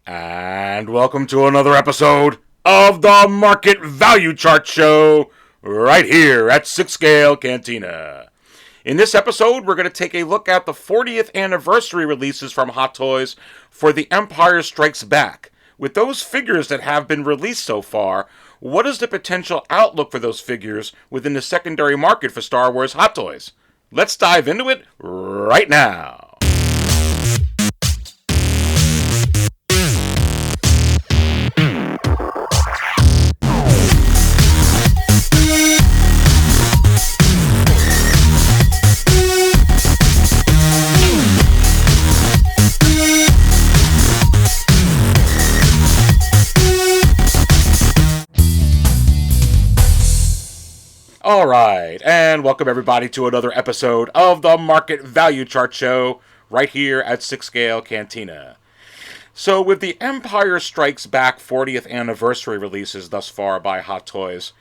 And welcome to another episode of the Market Value Chart Show right here at 6 Scale Cantina. In this episode, we're going to take a look at the 40th anniversary releases from Hot Toys for The Empire Strikes Back. With those figures that have been released so far, what is the potential outlook for those figures within the secondary market for Star Wars Hot Toys? Let's dive into it right now. All right, and welcome everybody to another episode of the Market Value Chart Show right here at 6 Scale Cantina. So with the Empire Strikes Back 40th anniversary releases thus far by Hot Toys,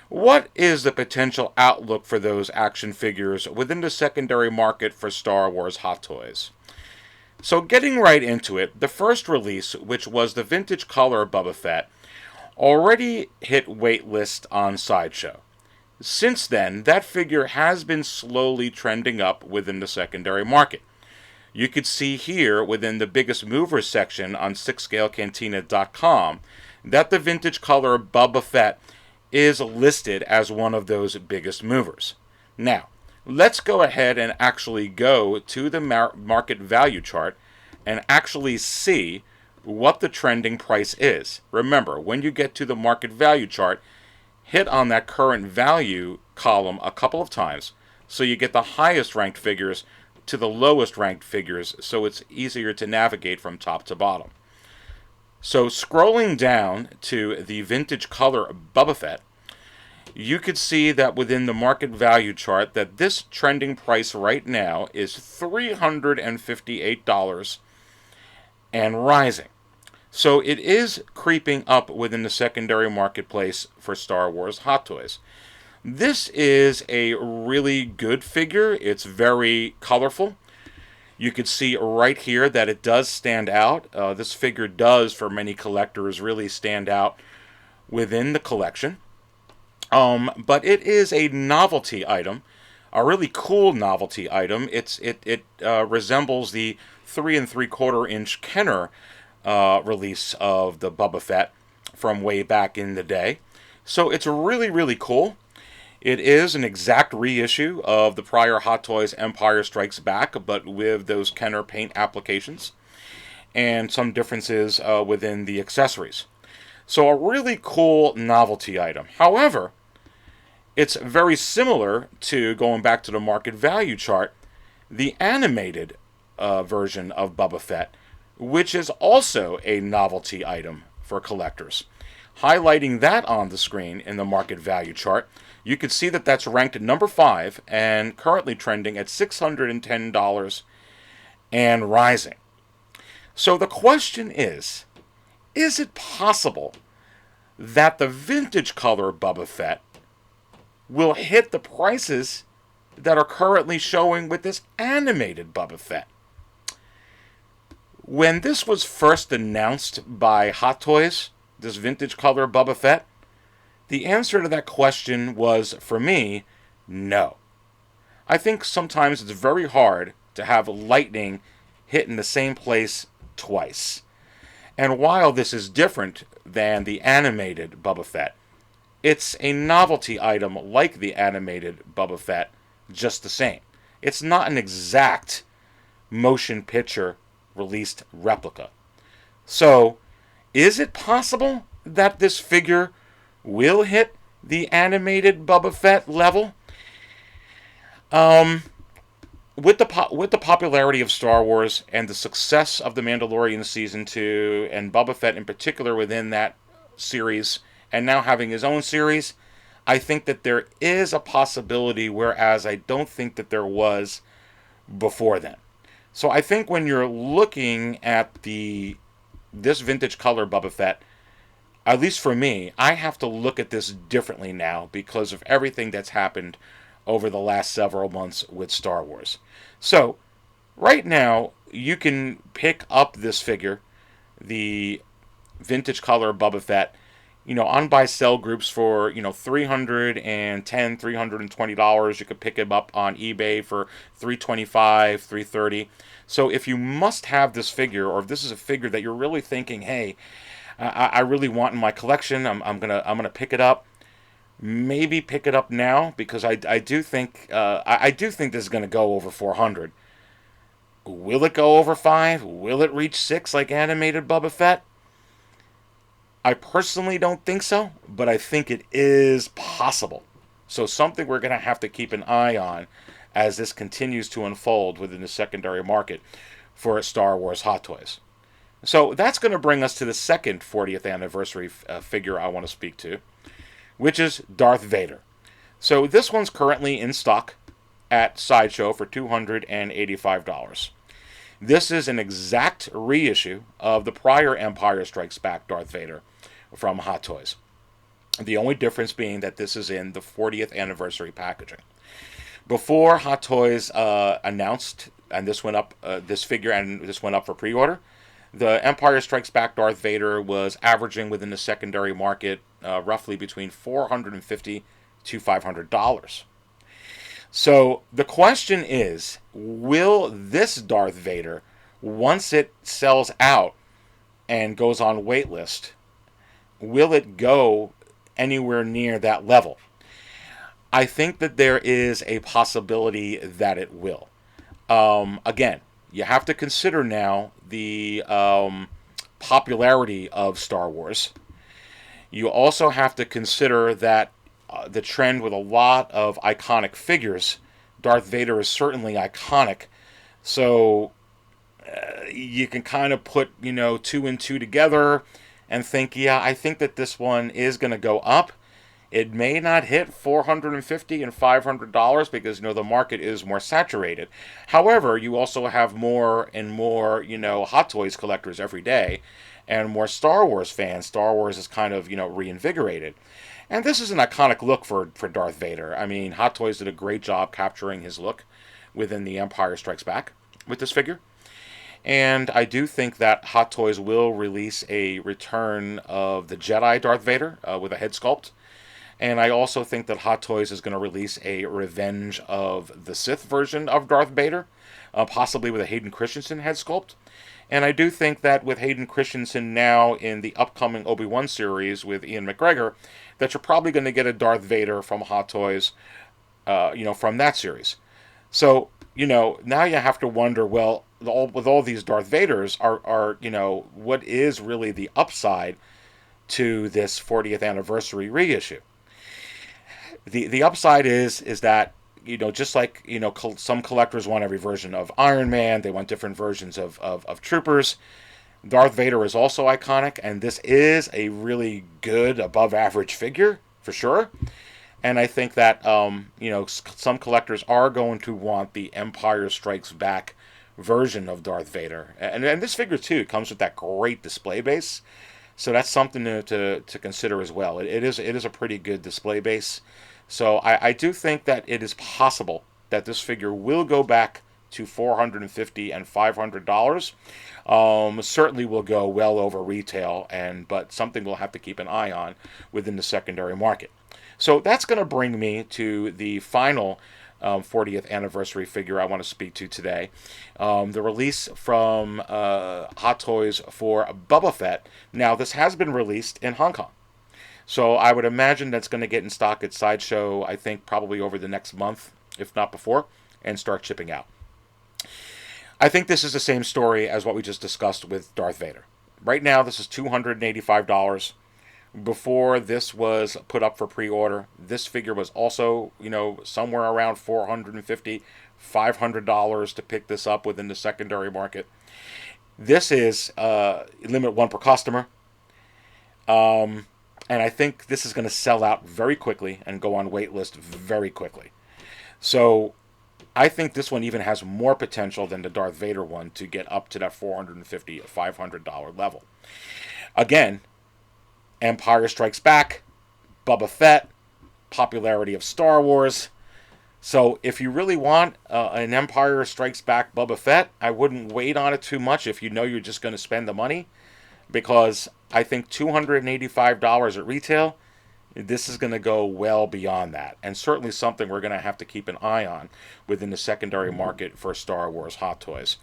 what is the potential outlook for those action figures within the secondary market for Star Wars Hot Toys? So getting right into it, the first release, which was the vintage color Boba Fett, already hit waitlist on Sideshow. Since then, that figure has been slowly trending up within the secondary market. You could see here within the biggest movers section on 6scalecantina.com that the vintage color Boba Fett is listed as one of those biggest movers. Now, let's go ahead and actually go to the market value chart and actually see what the trending price is. Remember, when you get to the market value chart, hit on that current value column a couple of times so you get the highest ranked figures to the lowest ranked figures so it's easier to navigate from top to bottom. So scrolling down to the vintage color Boba Fett, you could see that within the market value chart that this trending price right now is $358 and rising. So it is creeping up within the secondary marketplace for Star Wars Hot Toys. This is a really good figure. It's very colorful. You can see right here that it does stand out. This figure does, for many collectors, really stand out within the collection. But it is a novelty item, a really cool novelty item. It resembles the 3 3/4 inch Kenner release of the Boba Fett from way back in the day. So it's really, really cool. It is an exact reissue of the prior Hot Toys Empire Strikes Back, but with those Kenner paint applications and some differences within the accessories. So a really cool novelty item. However, it's very similar to, going back to the market value chart, the animated version of Boba Fett, which is also a novelty item for collectors. Highlighting that on the screen in the market value chart, you can see that that's ranked at number 5 and currently trending at $610 and rising. So the question is it possible that the vintage color Boba Fett will hit the prices that are currently showing with this animated Boba Fett? When this was first announced by Hot Toys, this vintage color Boba Fett, the answer to that question was, for me, no. I think sometimes it's very hard to have lightning hit in the same place twice. And while this is different than the animated Boba Fett, it's a novelty item like the animated Boba Fett just the same. It's not an exact motion picture released replica. So, is it possible that this figure will hit the animated Boba Fett level? With the popularity of Star Wars and the success of The Mandalorian Season 2 and Boba Fett in particular within that series, and now having his own series, I think that there is a possibility, whereas I don't think that there was before then. So I think when you're looking at this vintage color Boba Fett, at least for me, I have to look at this differently now because of everything that's happened over the last several months with Star Wars. So, right now, you can pick up this figure the vintage color Boba Fett, on buy sell groups for, $320. You could pick him up on eBay for $325, $330. So if you must have this figure, or if this is a figure that you're really thinking, hey, I really want in my collection, I'm gonna pick it up. Maybe pick it up now, because I do think I do think this is gonna go over 400. Will it go over 5? Will it reach 6 like animated Boba Fett? I personally don't think so, but I think it is possible. So something we're going to have to keep an eye on as this continues to unfold within the secondary market for Star Wars Hot Toys. So that's going to bring us to the second 40th anniversary figure I want to speak to, which is Darth Vader. So this one's currently in stock at Sideshow for $285. This is an exact reissue of the prior Empire Strikes Back Darth Vader from Hot Toys. The only difference being that this is in the 40th anniversary packaging. Before Hot Toys announced, and this went up, this figure, and this went up for pre-order, the Empire Strikes Back Darth Vader was averaging within the secondary market roughly between $450 to $500. So the question is, will this Darth Vader, once it sells out and goes on waitlist, will it go anywhere near that level? I think that there is a possibility that it will. Again, you have to consider now the popularity of Star Wars. You also have to consider that the trend with a lot of iconic figures, Darth Vader is certainly iconic. So you can kind of put, two and two together and think, yeah, I think that this one is going to go up. It may not hit $450 and $500 because, the market is more saturated. However, you also have more and more, Hot Toys collectors every day, and more Star Wars fans. Star Wars is kind of, reinvigorated. And this is an iconic look for Darth Vader. I mean, Hot Toys did a great job capturing his look within the Empire Strikes Back with this figure. And I do think that Hot Toys will release a return of the Jedi Darth Vader with a head sculpt. And I also think that Hot Toys is going to release a Revenge of the Sith version of Darth Vader, possibly with a Hayden Christensen head sculpt. And I do think that with Hayden Christensen now in the upcoming Obi-Wan series with Ian McGregor, that you're probably going to get a Darth Vader from Hot Toys, from that series. So, now you have to wonder, well, with all these Darth Vaders, are what is really the upside to this 40th anniversary reissue? The upside is that, just like, some collectors want every version of Iron Man, they want different versions of Troopers. Darth Vader is also iconic, and this is a really good, above average figure, for sure. And I think that, some collectors are going to want the Empire Strikes Back version of Darth Vader. And this figure, too, comes with that great display base. So that's something to consider as well. It is a pretty good display base. So I do think that it is possible that this figure will go back to $450 and $500. Certainly will go well over retail, but something we'll have to keep an eye on within the secondary market. So that's going to bring me to the final 40th anniversary figure I want to speak to today. The release from Hot Toys for Boba Fett. Now, this has been released in Hong Kong. So I would imagine that's going to get in stock at Sideshow, I think, probably over the next month, if not before, and start shipping out. I think this is the same story as what we just discussed with Darth Vader. Right now, this is $285. Before this was put up for pre-order, this figure was also, somewhere around $450, $500 to pick this up within the secondary market. This is limit one per customer. And I think this is going to sell out very quickly and go on wait list very quickly. So I think this one even has more potential than the Darth Vader one to get up to that $450, $500 level. Again, Empire Strikes Back, Boba Fett, popularity of Star Wars. So if you really want an Empire Strikes Back Boba Fett, I wouldn't wait on it too much if you know you're just going to spend the money. because I think $285 at retail, this is going to go well beyond that, and certainly something we're going to have to keep an eye on within the secondary market for Star Wars Hot Toys.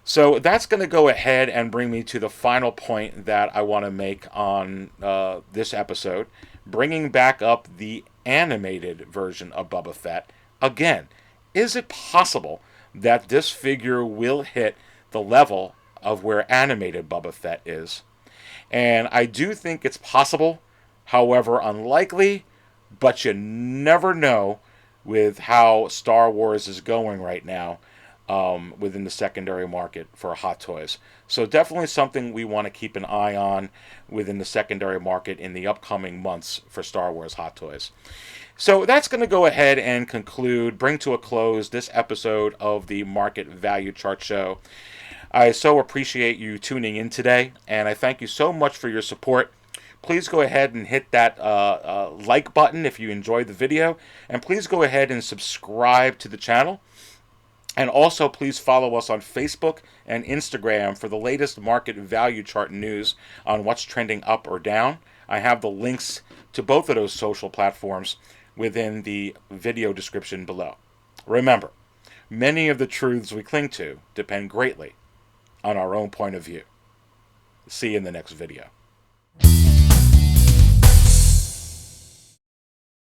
So that's going to go ahead and bring me to the final point that I want to make on this episode, bringing back up the animated version of Boba Fett. Again, is it possible that this figure will hit the level of where animated Boba Fett is? And I do think it's possible, however unlikely, but you never know with how Star Wars is going right now within the secondary market for Hot Toys. So definitely something we want to keep an eye on within the secondary market in the upcoming months for Star Wars Hot Toys. So that's going to go ahead and bring to a close this episode of the Market Value Chart Show. I so appreciate you tuning in today, and I thank you so much for your support. Please go ahead and hit that like button if you enjoyed the video, and please go ahead and subscribe to the channel. And also, please follow us on Facebook and Instagram for the latest market value chart news on what's trending up or down. I have the links to both of those social platforms within the video description below. Remember, many of the truths we cling to depend greatly on our own point of view. See you in the next video.